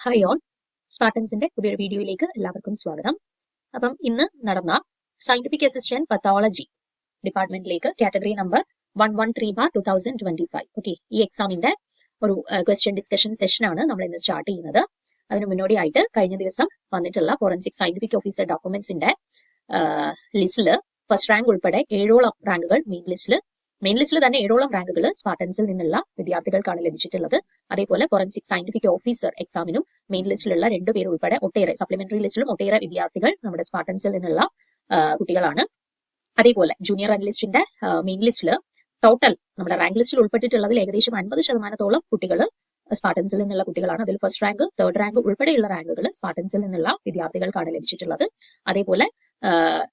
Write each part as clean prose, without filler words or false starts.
Hi all, സ്പാർട്ടൻസിന്റെ പുതിയൊരു വീഡിയോയിലേക്ക് എല്ലാവർക്കും സ്വാഗതം. അപ്പം ഇന്ന് നടന്ന സയന്റിഫിക് അസിസ്റ്റന്റ് പത്തോളജി ഡിപ്പാർട്ട്മെന്റിലേക്ക് കാറ്റഗറി നമ്പർ 113/2025 ഓക്കെ, ഈ എക്സാമിന്റെ ഒരു ക്വസ്റ്റ്യൻ ഡിസ്കഷൻ സെഷനാണ് നമ്മൾ ഇന്ന് സ്റ്റാർട്ട് ചെയ്യുന്നത്. അതിന് മുന്നോടിയായിട്ട് കഴിഞ്ഞ ദിവസം വന്നിട്ടുള്ള ഫോറൻസിക് സയന്റിഫിക് ഓഫീസർ ഡോക്യുമെന്റ്സിന്റെ ലിസ്റ്റില് ഫസ്റ്റ് റാങ്ക് ഉൾപ്പെടെ 7ഓളം റാങ്കുകൾ മെയിൻ ലിസ്റ്റിൽ തന്നെ 7ഓളം റാങ്കുകൾ സ്പാർട്ടൻസിൽ നിന്നുള്ള വിദ്യാർത്ഥികൾക്കാണ് ലഭിച്ചിട്ടുള്ളത്. അതേപോലെ ഫോറൻസിക് സയന്റിഫിക് ഓഫീസർ എക്സാമിനും മെയിൻ ലിസ്റ്റിലുള്ള 2 പേര് ഉൾപ്പെടെ ഒട്ടേറെ സപ്ലിമെന്ററി ലിസ്റ്റിലും ഒട്ടേറെ വിദ്യാർത്ഥികൾ നമ്മുടെ സ്പാർട്ടൻസിൽ നിന്നുള്ള കുട്ടികളാണ്. അതേപോലെ ജൂനിയർ റാങ്ക് ലിസ്റ്റിന്റെ മെയിൻ ലിസ്റ്റിൽ ടോട്ടൽ നമ്മുടെ റാങ്ക് ലിസ്റ്റിൽ ഉൾപ്പെട്ടിട്ടുള്ളതിൽ ഏകദേശം 50% കുട്ടികൾ സ്പാർട്ടൻസിൽ നിന്നുള്ള കുട്ടികളാണ്. അതിൽ ഫസ്റ്റ് റാങ്ക്, തേർഡ് റാങ്ക് ഉൾപ്പെടെയുള്ള റാങ്കുകൾ സ്പാർട്ടൻസിൽ നിന്നുള്ള വിദ്യാർത്ഥികൾക്കാണ് ലഭിച്ചിട്ടുള്ളത്. അതേപോലെ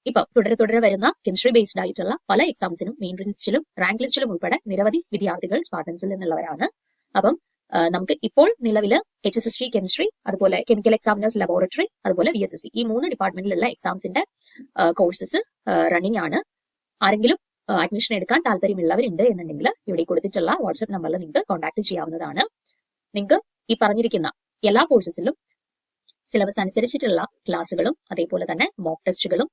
ഇപ്പൊ തുടരെ വരുന്ന കെമിസ്ട്രി ബേസ്ഡ് ആയിട്ടുള്ള പല എക്സാംസിനും മെയിൻ ലിസ്റ്റിലും റാങ്ക് ലിസ്റ്റിലും ഉൾപ്പെടെ നിരവധി വിദ്യാർത്ഥികൾ സ്പാർട്ടൻസിൽ നിന്നുള്ളവരാണ്. അപ്പം നമുക്ക് ഇപ്പോൾ നിലവിൽ HSST കെമിസ്ട്രി, അതുപോലെ കെമിക്കൽ എക്സാമിനേഴ്സ് ലബോറട്ടറി, അതുപോലെ VSSC ഈ 3 ഡിപ്പാർട്ട്മെന്റിലുള്ള എക്സാംസിന്റെ കോഴ്സസ് റണ്ണിംഗ് ആണ്. ആരെങ്കിലും അഡ്മിഷൻ എടുക്കാൻ താല്പര്യമുള്ളവരുണ്ട് എന്നുണ്ടെങ്കിൽ ഇവിടെ കൊടുത്തിട്ടുള്ള വാട്സ്ആപ്പ് നമ്പറിൽ നിങ്ങൾക്ക് കോൺടാക്ട് ചെയ്യാവുന്നതാണ്. നിങ്ങൾക്ക് ഈ പറഞ്ഞിരിക്കുന്ന എല്ലാ കോഴ്സസിലും സിലബസ് അനുസരിച്ചിട്ടുള്ള ക്ലാസ്സുകളും അതേപോലെ തന്നെ മോക്ക് ടെസ്റ്റുകളും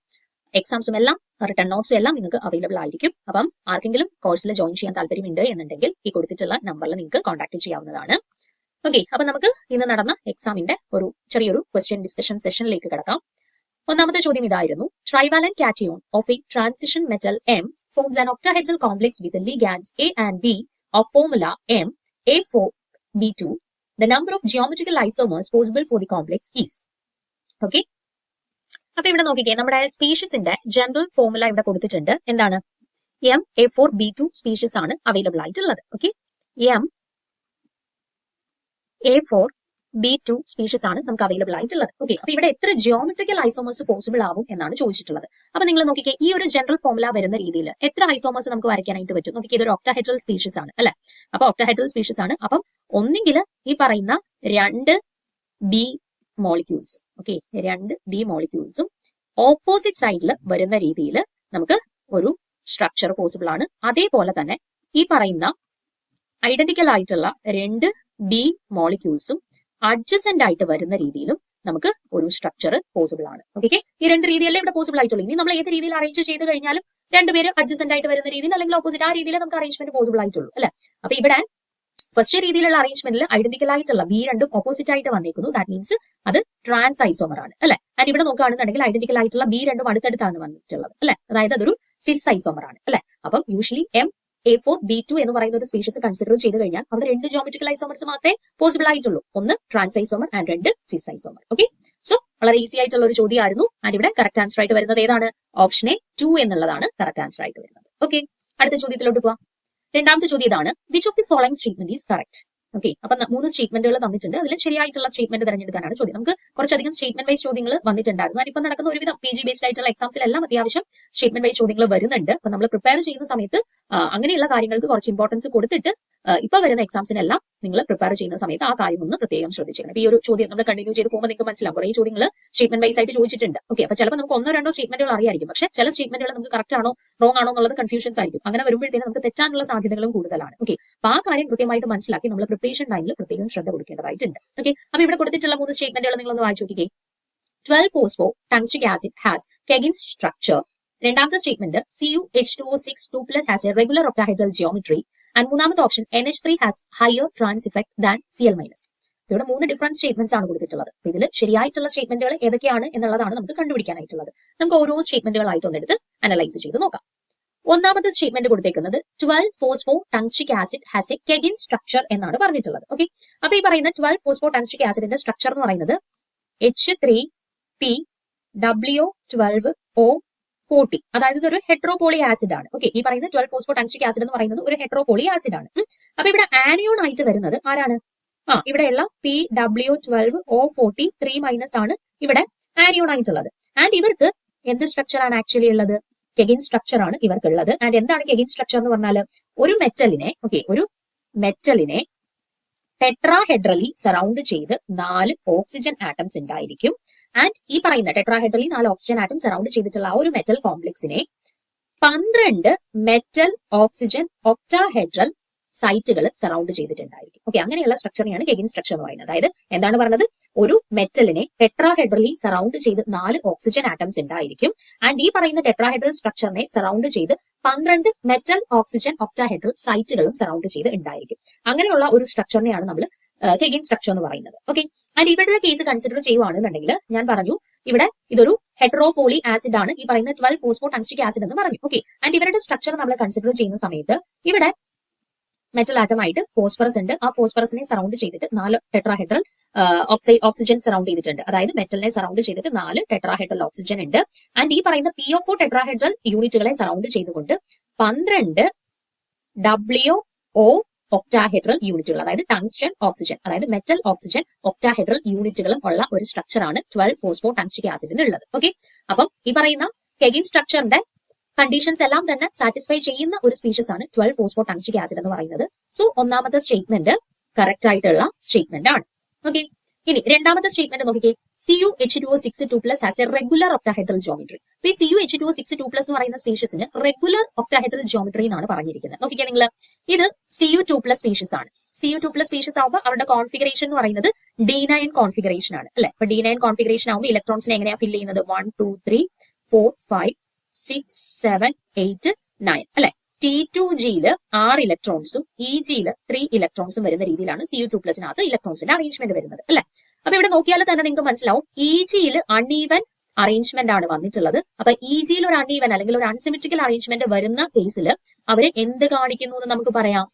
എക്സാംസും എല്ലാം റിട്ടേൺ നോട്ട്സും എല്ലാം നിങ്ങൾക്ക് അവൈലബിൾ ആയിരിക്കും. അപ്പം ആർക്കെങ്കിലും കോഴ്സിൽ ജോയിൻ ചെയ്യാൻ താല്പര്യമുണ്ട് എന്നുണ്ടെങ്കിൽ ഈ കൊടുത്തിട്ടുള്ള നമ്പറിൽ നിങ്ങൾക്ക് കോൺടാക്ട് ചെയ്യാവുന്നതാണ്. ഓക്കെ, അപ്പൊ നമുക്ക് ഇന്ന് നടന്ന എക്സാമിന്റെ ഒരു ചെറിയൊരു ക്വസ്റ്റ്യൻ ഡിസ്കഷൻ സെഷനിലേക്ക് കിടക്കാം. ഒന്നാമത്തെ ചോദ്യം ഇതായിരുന്നു: trivalent cation of A transition metal M forms an octahedral complex with the ligands A and B of formula M A4B2. The number of geometrical isomers possible for the complex is. Okay. അപ്പൊ ഇവിടെ നോക്കിക്കേ, നമ്മുടെ സ്പീഷീസിന്റെ general formula ഇവിടെ കൊടുത്തിട്ടുണ്ട്. എന്താണ്? MA4B2 species ആണ് available ആയിട്ടുള്ളത്. Okay, MA4B2 species ആണ് നമുക്ക് അവൈലബിൾ ആയിട്ടുള്ളത്. ഓക്കെ, അപ്പൊ ഇവിടെ എത്ര ജിയോമെട്രിക്കൽ ഐസോമേഴ്സ് പോസിബിൾ ആവും എന്നാണ് ചോദിച്ചിട്ടുള്ളത്. അപ്പൊ നിങ്ങൾ നോക്കിക്കേ, ഈ ഒരു ജനറൽ ഫോർമുല വരുന്ന രീതിയിൽ എത്ര ഐസോമേഴ്സ് നമുക്ക് വരയ്ക്കാനായിട്ട് പറ്റും? നോക്കിക്കേ, ഇതൊരു ഒക്ടാഹെഡ്രൽ സ്പീഷീസ് ആണ് അല്ലെ? അപ്പൊ ഒക്ടാഹെഡ്രൽ സ്പീഷീസ് ആണ്. അപ്പം ഒന്നെങ്കിൽ ഈ പറയുന്ന 2 B മോളിക്യൂൾസ്, ഓക്കെ, 2 B മോളിക്യൂൾസും ഓപ്പോസിറ്റ് സൈഡിൽ വരുന്ന രീതിയിൽ നമുക്ക് ഒരു സ്ട്രക്ചർ പോസിബിൾ ആണ്. അതേപോലെ തന്നെ ഈ പറയുന്ന ഐഡന്റിക്കൽ ആയിട്ടുള്ള 2 B മോളിക്യൂൾസും അഡ്ജസന്റ് ആയിട്ട് വരുന്ന രീതിയിലും നമുക്ക് ഒരു സ്ട്രക്ചർ പോസിബിൾ ആണ്. ഓക്കെ, ഈ 2 രീതിയല്ലേ ഇവിടെ പോസിബിൾ ആയിട്ടുള്ളൂ. ഇനി നമ്മൾ ഏത് രീതിയിൽ അറേഞ്ച് ചെയ്ത് കഴിഞ്ഞാലും 2 പേര് അഡ്ജസന്റ് ആയിട്ട് വരുന്ന രീതിയിൽ അല്ലെങ്കിൽ ഓപ്പോസിറ്റ് ആ രീതിയിൽ നമുക്ക് അറേഞ്ച്മെന്റ് പോസിബിൾ ആയിട്ടുള്ളൂ അല്ലെ? അപ്പൊ ഇവിടെ ഫസ്റ്റ് രീതിയിലുള്ള അറേഞ്ച്മെന്റിൽ ഐഡന്റിക്കൽ ആയിട്ടുള്ള B രണ്ടും ഓപ്പോസിറ്റ് ആയിട്ട് വന്നിരിക്കുന്നു. ദാറ്റ് മീൻസ് അത് ട്രാൻസ് ഐസോമർ ആണ് അല്ലെ? ആൻഡ് ഇവിടെ നോക്കുകയാണെന്നുണ്ടെങ്കിൽ ഐഡന്റിക്കൽ ആയിട്ടുള്ള B രണ്ടും അടുത്തടുത്താണ് വന്നിട്ടുള്ളത് അല്ലെ? അതായത് അതൊരു സിസ് ഐസോമർ ആണ് അല്ലെ? അപ്പം യൂഷ്വലി MA4B2 എന്ന് പറയുന്ന ഒരു സ്പീഷീസ് കൺസിഡർ ചെയ്ത് കഴിഞ്ഞാൽ അവിടെ 2 ജോമെട്രിക്കൽ ഐസോമർസ് മാത്രമേ പോസിബിൾ ആയിട്ടുള്ളൂ. ഒന്ന് trans isomer and 2 cis isomer. Okay, so വളരെ ഈസി ആയിട്ടുള്ള ഒരു ചോദ്യമായിരുന്നു. ആൻഡ് ഇവിടെ കറക്റ്റ് ആൻസർ ആയിട്ട് വരുന്നത് ഏതാണ്? ഓപ്ഷൻ A 2 എന്നുള്ളതാണ് കറക്റ്റ് ആൻസർ ആയിട്ട് വരുന്നത്. ഓക്കെ, അടുത്ത ചോദ്യത്തിലോട്ട് പോവാം. രണ്ടാമത്തെ ചോദ്യം ഇതാണ്: which of the following statement is correct? Okay, അപ്പൊ 3 സ്റ്റേറ്റ്മെന്റുകൾ തന്നിട്ടുണ്ട്. അതിൽ ശരിയായിട്ടുള്ള സ്റ്റേറ്റ്മെന്റ് തിരഞ്ഞെടുക്കാനാണ് ചോദ്യം. നമുക്ക് കുറച്ചധികം സ്റ്റേറ്റ്മെന്റ് വൈസ് ചോദ്യങ്ങൾ വന്നിട്ടുണ്ടായിരുന്നു. അതിപ്പോൾ നടക്കുന്ന ഒരുവിധം PG ബേസ്ഡ് ആയിട്ടുള്ള എക്സാംസിലെല്ലാം അത്യാവശ്യം സ്റ്റേറ്റ്മെന്റ് വൈസ് ചോദ്യങ്ങൾ വരുന്നുണ്ട്. അപ്പൊ നമ്മൾ പ്രിപ്പയർ ചെയ്യുന്ന സമയത്ത് അങ്ങനെയുള്ള കാര്യങ്ങൾക്ക് കുറച്ച് ഇമ്പോർട്ടൻസ് കൊടുത്തിട്ട് ഇപ്പൊ വരുന്ന എക്സാംസിനെല്ലാം നിങ്ങൾ പ്രിപ്പയർ ചെയ്യുന്ന സമയത്ത് ആ കാര്യം ഒന്ന് പ്രത്യേകം ശ്രദ്ധിക്കണം. ഈ ഒരു ചോദ്യം നമ്മൾ കണ്ടിന്യൂ ചെയ്ത് പോകുമ്പോൾ നിങ്ങൾക്ക് മനസ്സിലാവും കുറെ ചോദ്യങ്ങൾ സ്റ്റേറ്റ്മെന്റ് വൈസ് ആയിട്ട് ചോദിച്ചിട്ടുണ്ട്. ഓക്കെ, അപ്പൊ ചിലപ്പോൾ നമുക്ക് 1-2 സ്റ്റേറ്റ്മെന്റുകൾ അറിയായിരിക്കും, പക്ഷേ ചില സ്റ്റേറ്റ്മെന്റുകൾ നമുക്ക് കറക്റ്റ് ആണോ റോങ് ആണോ എന്നുള്ളത് കൺഫ്യൂഷൻസ് ആയിരിക്കും. അങ്ങനെ വരുമ്പോഴത്തേക്കും നമുക്ക് തെറ്റാനുള്ള സാധ്യതകളും കൂടുതലാണ്. ഓക്കെ, അപ്പൊ ആ കാര്യം കൃത്യമായിട്ട് മനസ്സിലാക്കി നമ്മൾ പ്രിപ്പറേഷൻ ടൈമിൽ പ്രത്യേകം ശ്രദ്ധ കൊടുക്കേണ്ടതായിട്ടുണ്ട്. ഓക്കെ, അപ്പൊ ഇവിടെ കൊടുത്തിട്ടുള്ള 3 സ്റ്റേറ്റ്മെന്റുകൾ നിങ്ങളൊന്ന് വായിച്ചു നോക്കിക്കേ. 12-phosphor tungstic acid has Keggins structure. രണ്ടാമത്തെ statement CuH2O6 2+ has a regular octahedral geometry. And മൂന്നാമത്തെ option NH3 has higher trans effect than Cl-. ഇവിടെ 3 ഡിഫറെന്റ് സ്റ്റേറ്റ്മെന്റ്സ് ആണ് കൊടുത്തിട്ടുള്ളത്. ഇതിൽ ശരിയായിട്ടുള്ള സ്റ്റേറ്റ്മെന്റുകൾ ഏതൊക്കെയാണ് എന്നുള്ളതാണ് നമുക്ക് കണ്ടുപിടിക്കാനായിട്ടുള്ളത്. നമുക്ക് ഓരോ സ്റ്റേറ്റ്മെന്റുകളായിട്ട് ഒന്നെടുത്ത് അനലൈസ് ചെയ്ത് നോക്കാം. ഒന്നാമത്തെ സ്റ്റേറ്റ്മെന്റ് കൊടുത്തേക്കുന്നത് 12-phosphor tungstic acid has a Keggins structure എന്നാണ് പറഞ്ഞിട്ടുള്ളത്. ഓക്കെ, അപ്പൊ ഈ പറയുന്ന 12-phosphor tungstic acidന്റെ സ്ട്രക്ചർ എന്ന് പറയുന്നത് H3PWO12O40, അതായത് ഇതൊരു ഹെട്രോപോളി ആസിഡ് ആണ്. ഓക്കെ, ഈ പറയുന്ന 12-phosphor tungstic acid എന്ന് പറയുന്നത് ഒരു ഹെട്രോപോളി ആസിഡ് ആണ്. അപ്പൊ ഇവിടെ ആനിയോൺ ആയിട്ട് വരുന്നത് ആരാണ്? ഇവിടെയുള്ള PWO12O40 3- ആണ് ഇവിടെ ആനിയോൺ ആയിട്ടുള്ളത്. ആൻഡ് ഇവർക്ക് എന്ത് സ്ട്രക്ചർ ആണ് ആക്ച്വലി ഉള്ളത്? കെഗിൻ സ്ട്രക്ചർ ആണ് ഇവർക്കുള്ളത്. ആൻഡ് എന്താണ് കെഗിൻ സ്ട്രക്ചർ എന്ന് പറഞ്ഞാൽ ഒരു മെറ്റലിനെ ടെട്രാഹെഡ്രലി സറൗണ്ട് ചെയ്ത് 4 ഓക്സിജൻ ആറ്റംസ് ഉണ്ടായിരിക്കും. ആൻഡ് ഈ പറയുന്ന ടെട്രാഹെഡ്രലി 4 ഓക്സിജൻ ആറ്റം സറൗണ്ട് ചെയ്തിട്ടുള്ള ആ ഒരു മെറ്റൽ കോംപ്ലക്സിനെ 12 മെറ്റൽ ഓക്സിജൻ ഒക്ടാഹെഡ്രൽ സൈറ്റുകൾ സറൗണ്ട് ചെയ്തിട്ടുണ്ടായിരിക്കും. ഓക്കെ, അങ്ങനെയുള്ള സ്ട്രക്ചറിനെയാണ് കെഗിൻ സ്ട്രക്ചർ എന്ന് പറയുന്നത്. അതായത് എന്താണ് പറഞ്ഞത്, ഒരു മെറ്റലിനെ ടെട്രാഹെഡ്രലി സറൗണ്ട് ചെയ്ത് 4 ഓക്സിജൻ ആറ്റംസ് ഉണ്ടായിരിക്കും. ആൻഡ് ഈ പറയുന്ന ടെട്രാഹെഡ്രൽ സ്ട്രക്ചറിനെ സറൗണ്ട് ചെയ്ത് 12 മെറ്റൽ ഓക്സിജൻ ഒക്ടാഹെഡ്രൽ സൈറ്റുകളും സറൗണ്ട് ചെയ്ത് ഉണ്ടായിരിക്കും. അങ്ങനെയുള്ള ഒരു സ്ട്രക്ചറിനെയാണ് നമ്മൾ കെഗിൻ സ്ട്രക്ചർ എന്ന് പറയുന്നത്. ഓക്കെ, ആൻഡ് ഇവരുടെ കേസ് കൺസിഡർ ചെയ്യുവാണെന്നുണ്ടെങ്കിൽ ഞാൻ പറഞ്ഞു ഇവിടെ ഇതൊരു ഹെട്രോപോളി ആസിഡ് ആണ്, ഈ പറയുന്ന 12 ഫോസ്ഫോ ടങ്സ്റ്റിക് ആസിഡ് എന്ന് പറഞ്ഞു. ഓക്കെ, ആൻഡ് ഇവരുടെ സ്ട്രക്ചർ നമ്മൾ കൺസിഡർ ചെയ്യുന്ന സമയത്ത് ഇവിടെ മെറ്റൽ ആറ്റം ആയിട്ട് ഫോസ്ഫറസ് ഉണ്ട്. ആ ഫോസ്ഫറസിനെ സറൗണ്ട് ചെയ്തിട്ട് 4 ടെട്രാഹെഡ്രൽ ഓക്സിജൻ സറൗണ്ട് ചെയ്തിട്ടുണ്ട്. അതായത് മെറ്റലിനെ സറൗണ്ട് ചെയ്തിട്ട് 4 ടെട്രാഹെഡ്രൽ ഓക്സിജൻ ഉണ്ട്. ആൻഡ് ഈ പറയുന്ന PO4 ടെട്രാഹെഡ്രൽ യൂണിറ്റുകളെ സറൗണ്ട് ചെയ്തുകൊണ്ട് 12 WO ഒക്ടാഹെഡ്രൽ യൂണിറ്റുകൾ, അതായത് ടങ്സ്റ്റൺ ഓക്സിജൻ, അതായത് മെറ്റൽ ഓക്സിജൻ ഒക്ടാഹെഡ്രൽ യൂണിറ്റുകളും ഉള്ള ഒരു സ്ട്രക്ചറാണ് 12 ഫോസ്ഫോ ടങ്സ്റ്റിക് ആസിഡിന് ഉള്ളത്. ഓക്കെ, അപ്പം ഈ പറയുന്ന കെഗിൻ സ്ട്രക്ചറിന്റെ കണ്ടീഷൻസ് എല്ലാം തന്നെ സാറ്റിസ്ഫൈ ചെയ്യുന്ന ഒരു സ്പീഷീസ് ആണ് 12 ഫോസ്ഫോ ടങ്സ്റ്റിക് ആസിഡ് എന്ന് പറയുന്നത്. സോ ഒന്നാമത്തെ സ്റ്റേറ്റ്മെന്റ് കറക്റ്റ് ആയിട്ടുള്ള സ്റ്റേറ്റ്മെന്റ് ആണ്. ഓക്കെ, ഇനി രണ്ടാമത്തെ സ്റ്റേറ്റ്മെന്റ് നോക്കിക്കേ, CuH2O6 has A regular octahedral geometry. അപ്പൊ ഈ CuH2O6 എന്ന് പറയുന്ന സ്പീഷീസിന് റെഗുലർ ഒക്ടാഹെഡ്രൽ ജിയോമെട്രി എന്നാണ് പറഞ്ഞിരിക്കുന്നത്. നോക്കിക്കേ നിങ്ങൾ, ഇത് Cu2+ സ്പീഷീസ് ആണ്. Cu2+ സ്പീഷീസ് ആവുമ്പോൾ അവരുടെ കോൺഫിഗറേഷൻ എന്ന് പറയുന്നത് D9 കോൺഫിഗറേഷൻ ആണ് അല്ലെ. അപ്പൊ D9 കോൺഫിഗറേഷൻ ആവുമ്പോൾ ഇലക്ട്രോൺസിനെ എങ്ങനെയാ ഫിൽ ചെയ്യുന്നത്, 1 2 3 4 5 6 7 8 9 അല്ലെ. T2Gയില് 6 ഇലക്ട്രോൺസും EGയില് 3 ഇലക്ട്രോൺസും വരുന്ന രീതിയിലാണ് Cu2+നകത്ത് ഇലക്ട്രോൺസിന്റെ അറേഞ്ച്മെന്റ് വരുന്നത് അല്ലെ. അപ്പൊ ഇവിടെ നോക്കിയാൽ തന്നെ നിങ്ങൾക്ക് മനസ്സിലാവും, EGയിൽ അൺഈവൻ അറേഞ്ച്മെന്റ് ആണ് വന്നിട്ടുള്ളത്. അപ്പൊ EGയിൽ ഒരു അൺഈവൻ അല്ലെങ്കിൽ ഒരു അൺസിമെട്രിക്കൽ അറേഞ്ച്മെന്റ് വരുന്ന കേസിൽ അവര് എന്ത് കാണിക്കുന്നു എന്ന് നമുക്ക് പറയാം,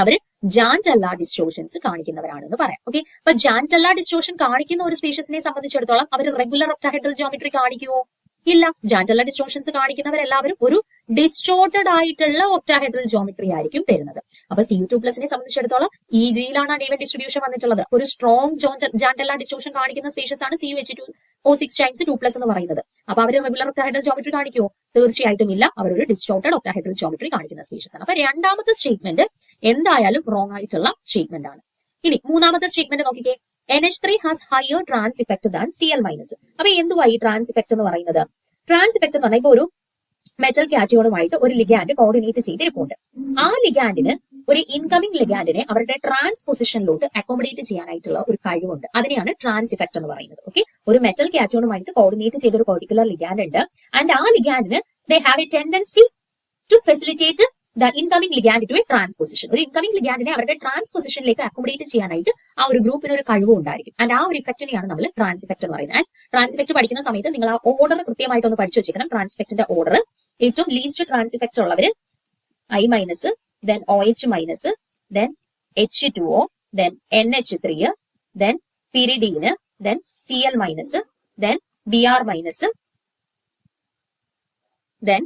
അവര് ജാൻറ്റല്ല ഡിസ്റ്റോർഷൻസ് കാണിക്കുന്നവരാണെന്ന് പറയാം. ഓക്കെ, അപ്പൊ ജാൻറ്റല്ല ഡിസ്റ്റോർഷൻ കാണിക്കുന്ന ഒരു സ്പീഷീസിനെ സംബന്ധിച്ചിടത്തോളം അവർ റെഗുലർ ഒക്ടാഹെഡ്രൽ ജിയോമെട്രി കാണിക്കുമോ? ഇല്ല. ജാൻറ്റല്ല ഡിസ്റ്റോർഷൻസ് കാണിക്കുന്നവരെല്ലാവരും ഒരു ഡിസ്റ്റോർട്ടഡ് ആയിട്ടുള്ള ഒക്ടാഹെഡ്രൽ ജിയോമെട്രി ആയിരിക്കും തരുന്നത്. അപ്പൊ Cu2+നെ സംബന്ധിച്ചിടത്തോളം EGയിലാണ് അൺഈവൻ ഡിസ്ട്രിബ്യൂഷൻ വന്നിട്ടുള്ളത്. ഒരു സ്ട്രോങ് ജാൻറ്റല്ല ഡിസ്റ്റോർഷൻ കാണിക്കുന്ന സ്പീഷീസ് ആണ് CuH2O6 ടൈംസ് 2+ എന്ന് പറയുന്നത്. അപ്പൊ അവർ റെഗുലർ ഒക്ടാഹെഡ്രൽ ജിയോമെട്രി കാണിക്കുമോ? തീർച്ചയായിട്ടും ഇല്ല. അവർ ഒരു ഡിസ്റ്റോർട്ടഡ് ഒക്ടാഹെഡ്രൽ ജിയോമെട്രി കാണിക്കുന്ന സ്പീഷീസ് ആണ്. അപ്പൊ രണ്ടാമത്തെ സ്റ്റേറ്റ്മെന്റ് എന്തായാലും റോങ് ആയിട്ടുള്ള സ്റ്റേറ്റ്മെന്റ് ആണ്. ഇനി മൂന്നാമത്തെ സ്റ്റേറ്റ്മെന്റ് നോക്കിക്കേ, NH3 has higher trans effect than Cl-. അപ്പൊ എന്തുവാ ഈ ട്രാൻസ് ഇഫക്ട് എന്ന് പറയുന്നത്? ട്രാൻസ് ഇഫക്ട് എന്ന് പറഞ്ഞാൽ ഇപ്പൊ ഒരു മെറ്റൽ കാറ്റയോണുമായിട്ട് ഒരു ലിഗാൻഡ് കോർഡിനേറ്റ് ചെയ്തിരിപ്പുണ്ട്. ആ ലിഗാൻഡിന് ഒരു ഇൻകമിംഗ് ലിഗാൻഡിനെ അവരുടെ ട്രാൻസ് പൊസിഷനിലോട്ട് അക്കോമഡേറ്റ് ചെയ്യാനായിട്ടുള്ള ഒരു കഴിവുണ്ട്. അതിനെയാണ് ട്രാൻസ് ഇഫക്ട് എന്ന് പറയുന്നത്. ഓക്കെ, ഒരു മെറ്റൽ കാറ്റയോണുമായിട്ട് കോർഡിനേറ്റ് ചെയ്ത ഒരു പെർട്ടിക്കുലർ ലിഗാൻഡ് ഉണ്ട്. ആൻഡ് ആ ലിഗാൻഡിന് they have a tendency to facilitate the incoming ligand to a trans position. ഒരു ഇൻകമിംഗ് ലിഗാൻഡിനെ അവരുടെ ട്രാൻസ്പൊസിഷനിലേക്ക് അക്കോമഡേറ്റ് ചെയ്യാനായിട്ട് ആ ഒരു ഗ്രൂപ്പിന് ഒരു കഴിവ് ഉണ്ടായിരിക്കും. ആൻഡ് ആ ഒരു ഇഫക്റ്റിനെയാണ് നമ്മൾ ട്രാൻസ് ഇഫക്ട് എന്ന് പറയുന്നത്. ആൻഡ് ട്രാൻസ് ഇഫക്ട് പഠിക്കുന്ന സമയത്ത് നിങ്ങൾ ആ ഓർഡർ കൃത്യമായിട്ടൊന്ന് പഠിച്ചു വെച്ചിരിക്കണം. ട്രാൻസ് ഇഫക്റ്റിന്റെ ഓർഡർ ഏറ്റവും ലീസ്റ്റ് ട്രാൻസ് ഇഫക്ട് ഉള്ളവര് I-, then OH-, then H2O, then NH3, then pyridine, then Cl-, then Br-, then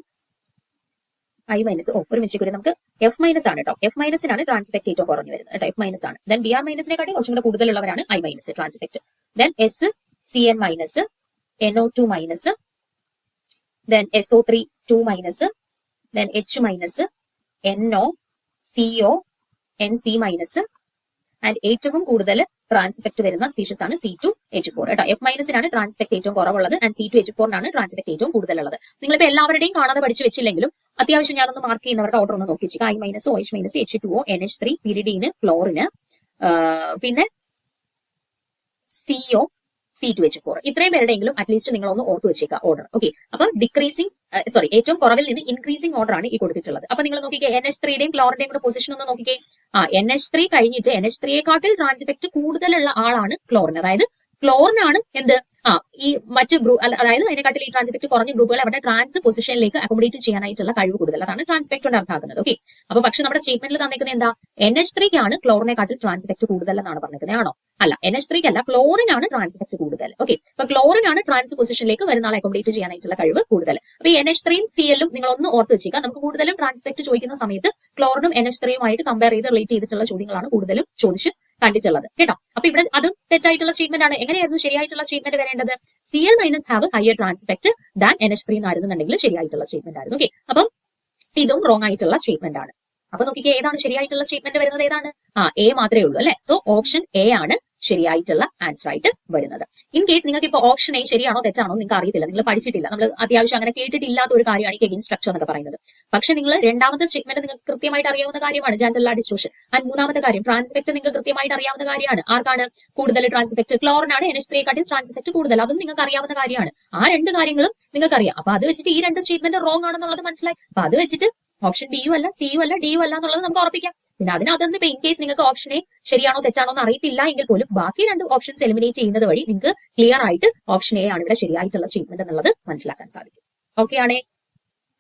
I-, ഒരു മിനിറ്റ് കൂടി, നമുക്ക് F- ആണ് കേട്ടോ. F- ട്രാൻസ് ഇഫക്ട് ഏറ്റവും കുറഞ്ഞു വരുന്നത് കേട്ടോ. F- ആണ്. ദെൻ Br- കാട്ടി കുറച്ചും കൂടെ കൂടുതലുള്ളവരാണ് I- trans effect. Then S, Cn-, NO2-, then SO3 2-, then H-, NO, CO, NC-, and ഏറ്റവും കൂടുതൽ ട്രാൻസ് ഇഫക്ട് വരുന്ന സ്പീഷീസ് ആണ് C2H4 കേട്ടോ. F- ട്രാൻസ് ഇഫക്ട് ഏറ്റവും കുറവുള്ളത് ആൻഡ് C2H4 ട്രാൻസ് ഇഫക്ട് ഏറ്റവും കൂടുതലുള്ളത്. നിങ്ങളിപ്പോ എല്ലാവരുടെയും കാണാതെ പഠിച്ചു വെച്ചില്ലെങ്കിലും അത്യാവശ്യം ഞാനൊന്ന് മാർക്ക് ചെയ്യുന്നവരുടെ ഓർഡർ ഒന്ന് നോക്കി വെച്ചിരിക്കുക. I-, OH-, H2O, NH3, pyridine, ക്ലോറിന്, പിന്നെ CO, C2H4 ഇത്രയും പേരുടെയെങ്കിലും അറ്റ്ലീസ്റ്റ് നിങ്ങൾ ഒന്ന് ഓർത്ത് വെച്ചേക്കുക ഓർഡർ. ഓക്കെ, അപ്പൊ ഏറ്റവും കുറവിൽ നിന്ന് ഇൻക്രീസിംഗ് ഓർഡർ ആണ് ഈ കൊടുത്തിട്ടുള്ളത്. അപ്പൊ നിങ്ങൾ നോക്കിക്കേ, NH3യുടെയും ക്ലോറിന്റെയും കൂടെ പൊസിഷൻ ഒന്ന് നോക്കിക്കേ. NH3 കഴിഞ്ഞിട്ട് NH3യെക്കാട്ടിൽ ട്രാൻസ് ഇഫക്ട് കൂടുതലുള്ള ആളാണ് ക്ലോറിൻ. അതായത് ക്ലോറിനാണ് എന്ത് ഈ മറ്റ് ഗ്രൂപ്പ്, അതായത് അതിനെക്കാട്ടിൽ ഈ ട്രാൻസ് ഇഫക്ട് കുറഞ്ഞ ഗ്രൂപ്പുകൾ അവരുടെ ട്രാൻസ് പൊസിഷനിലേക്ക് അക്കോമഡേറ്റ് ചെയ്യാനായിട്ടുള്ള കഴിവ് കൂടുതൽ. അതാണ് ട്രാൻസ് ഇഫക്ട് കൊണ്ട് അർത്ഥമാക്കുന്നത്. ഓക്കെ, അപ്പൊ പക്ഷെ നമ്മുടെ സ്റ്റേറ്റ്മെന്റിൽ തന്നിരിക്കുന്നത് എന്താ, NH3ക്കാണ് ക്ലോറിനെക്കാട്ടിൽ ട്രാൻസ് ഇഫക്ട് കൂടുതൽ എന്നാണ് പറഞ്ഞിരിക്കുന്നത്. ആണോ? അല്ല, NH3 അല്ല, ക്ലോറിനാണ് ട്രാൻസ് ഇഫക്ട് കൂടുതൽ. ഓക്കെ, അപ്പൊ ക്ലോറിനാണ് ട്രാൻസ് പൊസിഷനിലേക്ക് വരുന്ന ആളെ അക്കോമഡേറ്റ് ചെയ്യാനായിട്ടുള്ള കഴിവ് കൂടുതൽ. അപ്പൊ ഈ NH3യും Cl-ഉം നിങ്ങൾ ഒന്ന് ഓർത്ത് വെച്ചേക്കുക. നമുക്ക് കൂടുതലും ട്രാൻസ് ഇഫക്ട് ചോദിക്കുന്ന സമയത്ത് ക്ലോറിനും NH3യുമായിട്ട് കമ്പയർ ചെയ്ത് റിലേറ്റ് ചെയ്തിട്ടുള്ള ചോദ്യങ്ങളാണ് കൂടുതലും ചോദിച്ച് കണ്ടിട്ടുള്ളത് കേട്ടോ. അപ്പൊ ഇവിടെ അത് തെറ്റായിട്ടുള്ള സ്റ്റേറ്റ്മെന്റ് ആണ്. എങ്ങനെയായിരുന്നു ശരിയായിട്ടുള്ള സ്റ്റേറ്റ്മെന്റ് വരേണ്ടത്? Cl- have higher trans effect than NH3 എന്നായിരുന്നുണ്ടെങ്കിൽ ശരിയായിട്ടുള്ള സ്റ്റേറ്റ്മെന്റ് ആയിരുന്നു. ഓക്കെ, അപ്പം ഇതും റോങ് ആയിട്ടുള്ള സ്റ്റേറ്റ്മെന്റ് ആണ്. അപ്പൊ നോക്കിക്കേ, ഏതാണ് ശരിയായിട്ടുള്ള സ്റ്റേറ്റ്മെന്റ് വരുന്നത്? ഏതാണ്? A മാത്രമേ ഉള്ളൂ അല്ലെ. സോ ഓപ്ഷൻ A ആണ് ശരിയായിട്ടുള്ള ആൻസർ ആയിട്ട് വരുന്നത്. ഇൻ കേസ് നിങ്ങൾക്ക് ഇപ്പോൾ ഓപ്ഷൻ എ ശരിയാണോ തെറ്റാണോ നിങ്ങൾക്ക് അറിയത്തില്ല, നിങ്ങൾ പഠിച്ചിട്ടില്ല, നമ്മൾ അത്യാവശ്യം അങ്ങനെ കേട്ടിട്ടില്ലാത്ത ഒരു കാര്യമാണ് ഈ കെഗിൻ സ്ട്രക്ചർ എന്നൊക്കെ പറയുന്നത്. പക്ഷെ നിങ്ങൾ രണ്ടാമത്തെ സ്റ്റേറ്റ്മെന്റ് നിങ്ങൾക്ക് കൃത്യമായിട്ട് അറിയാവുന്ന കാര്യമാണ്, ജാൻഡല്ല ഡിസ്ട്രോഷൻ. ആൻഡ് മൂന്നാമത്തെ കാര്യം ട്രാൻസ്ഫെക്ട് നിങ്ങൾക്ക് കൃത്യമായിട്ട് അറിയാവുന്ന കാര്യമാണ്. ആർക്കാണ് കൂടുതൽ ട്രാൻസ്ഫെക്ട്? ക്ലോറിനാണ് NH3 കാട്ടിൽ ട്രാൻസ്ഫെക്ട് കൂടുതൽ, അതും നിങ്ങൾക്ക് അറിയാവുന്ന കാര്യമാണ്. ആ രണ്ട് കാര്യങ്ങളും നിങ്ങൾക്ക് അറിയാം. അപ്പൊ അത് വെച്ചിട്ട് ഈ രണ്ട് സ്റ്റേറ്റ്മെന്റ് റോങ് ആണെന്നുള്ളത് മനസ്സിലായി. അപ്പൊ അത് വെച്ചിട്ട് ഓപ്ഷൻ ബിയും അല്ല സിയും അല്ല ഡിയും അല്ല എന്നുള്ളത് നമുക്ക് ഉറപ്പിക്കാം. പിന്നെ അതിനകത്ത് ഇപ്പൊ ഇൻ കേസ് നിങ്ങൾക്ക് ഓപ്ഷൻ എ ശരിയാണോ തെറ്റാണോ എന്ന് അറിയത്തില്ല എങ്കിൽ പോലും ബാക്കി രണ്ട് ഓപ്ഷൻസ് എലിമിനേറ്റ് ചെയ്യുന്നത് വഴി നിങ്ങൾക്ക് ക്ലിയർ ആയിട്ട് ഓപ്ഷൻ എ ആണ് ഇവിടെ ശരിയായിട്ടുള്ള സ്റ്റേറ്റ്മെന്റ് എന്നുള്ളത് മനസ്സിലാക്കാൻ സാധിക്കും. ഓക്കെ ആണേ?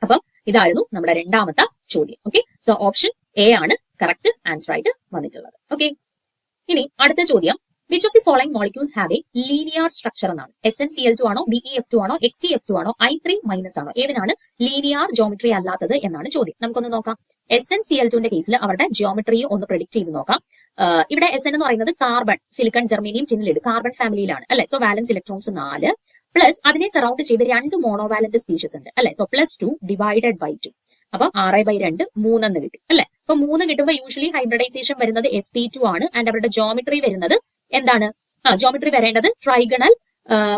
അപ്പം ഇതായിരുന്നു നമ്മുടെ രണ്ടാമത്തെ ചോദ്യം. ഓക്കെ, സോ ഓപ്ഷൻ എ ആണ് കറക്റ്റ് ആൻസർ ആയിട്ട് വന്നിട്ടുള്ളത്. ഓക്കെ, ഇനി അടുത്ത ചോദ്യം, which of the following molecules have A linear structure എന്നാണ്. SnCl2 ആണോ, BeF2 ആണോ, HCF2 ആണോ, I3- ആണോ? ഏതിനാണ് ലീനിയർ ജോമെട്രി അല്ലാത്തത് എന്നാണ് ചോദ്യം. നമുക്കൊന്ന് നോക്കാം. SnCl2ന്റെ കേസിൽ അവരുടെ ജിയോമെട്രിയെ ഒന്ന് പ്രെഡിക്ട് ചെയ്ത് നോക്കാം. ഇവിടെ Sn എന്ന് പറയുന്നത് carbon, silicon, germanium, tin lead, carbon ഫാമിലിയിലാണ് അല്ലെ. സോ വാലൻസ് ഇലക്ട്രോൺസ് 4 പ്ലസ് അതിനെ സറൗണ്ട് ചെയ്ത് 2 മോണോവാലന്റ് സ്പീഷീസ് ഉണ്ട് അല്ലെ. സോ +2 ഡിവൈഡഡ് ബൈ 2, അപ്പൊ 6/2 3 കിട്ടി അല്ലെ. അപ്പൊ 3 കിട്ടുമ്പോൾ യൂഷ്വലി ഹൈബ്രിഡൈസേഷൻ വരുന്നത് sp2 ആണ്. ആൻഡ് അവരുടെ ജോമെട്രി വരുന്നത് എന്താണ്? ജോമെട്രി വരേണ്ടത് ട്രൈഗണൽ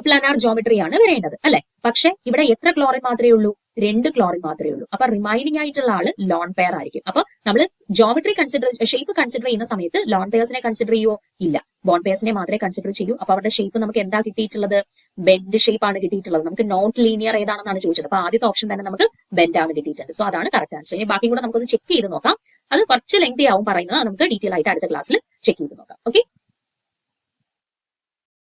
പ്ലാനാർ ജോമെട്രി ആണ് വരേണ്ടത് അല്ലെ. പക്ഷെ ഇവിടെ എത്ര ക്ലോറിൻ മാത്രമേ ഉള്ളൂ? 2 ക്ലോറിൻ മാത്രമേ ഉള്ളൂ. അപ്പൊ റിമൈനിങ് ആയിട്ടുള്ള ആള് ലോൺ പെയർ ആയിരിക്കും. അപ്പൊ നമ്മൾ ജോമെട്രി ഷേപ്പ് കൺസിഡർ ചെയ്യുന്ന സമയത്ത് ലോൺ പെയർസിനെ കൺസിഡർ ചെയ്യുമോ? ഇല്ല, ബോൺ പെയർസിനെ മാത്രമേ കൺസിഡർ ചെയ്യൂ. അപ്പൊ അവരുടെ ഷേപ്പ് നമുക്ക് എന്താ കിട്ടിയിട്ടുള്ളത്? ബെൻഡ് ഷേപ്പ് ആണ് കിട്ടിയിട്ടുള്ളത്. നമുക്ക് നോട്ട് ലീനിയർ ഏതാണെന്നാണ് ചോദിച്ചത്. അപ്പൊ ആദ്യത്തെ ഓപ്ഷൻ തന്നെ നമുക്ക് ബെൻഡ് ആണ് കിട്ടിയിട്ടുണ്ട്. സോ അതാണ് കറക്റ്റ് ആൻസർ. ഇനി ബാക്കി കൂടെ നമുക്കൊന്ന് ചെക്ക് ചെയ്ത് നോക്കാം. അത് കുറച്ച് ലെങ്തി ആവും പറയുന്നത്, നമുക്ക് ഡീറ്റെയിൽ ആയിട്ട് അടുത്ത ക്ലാസ്സിൽ ചെക്ക് ചെയ്ത് നോക്കാം. ഓക്കെ.